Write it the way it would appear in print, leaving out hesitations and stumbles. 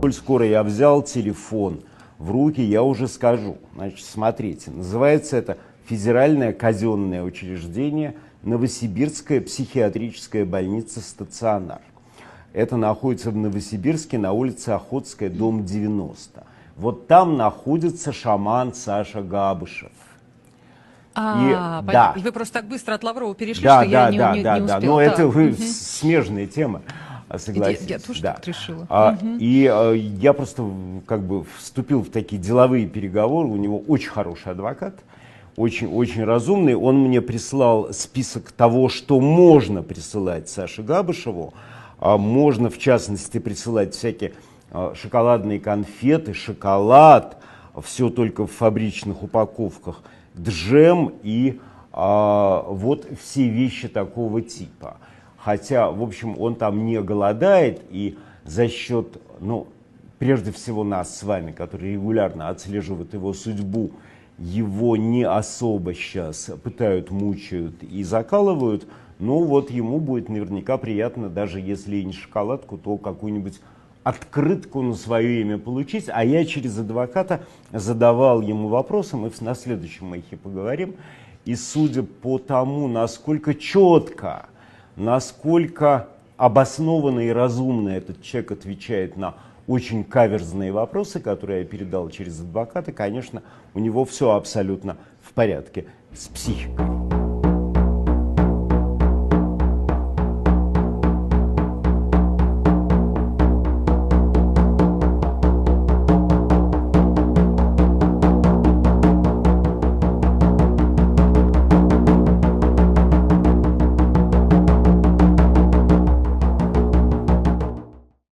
коль скоро я взял телефон в руки, я уже скажу. Значит, смотрите, называется это Федеральное казенное учреждение Новосибирская психиатрическая больница «Стационар». Это находится в Новосибирске на улице Охотская, дом 90. Вот там находится шаман Саша Габышев. Да. Вы просто так быстро от Лаврова перешли, что я не успела. Но это смежная тема, согласитесь. Я тоже так решила. Я просто как бы вступил в такие деловые переговоры. У него очень хороший адвокат, очень разумный. Он мне прислал список того, что можно присылать Саше Габышеву. Можно, в частности, присылать всякие шоколадные конфеты, шоколад, все только в фабричных упаковках, джем и вот все вещи такого типа. Хотя, в общем, он там не голодает, и за счет, прежде всего нас с вами, которые регулярно отслеживают его судьбу, его не особо сейчас пытают, мучают и закалывают. Но вот ему будет наверняка приятно, даже если и не шоколадку, то какую-нибудь открытку на свое имя получить. А я через адвоката задавал ему вопросы, мы на следующем «Эхе» поговорим. И судя по тому, насколько четко, насколько обоснованно и разумно этот человек отвечает на очень каверзные вопросы, которые я передал через адвоката, конечно, у него все абсолютно в порядке с психикой.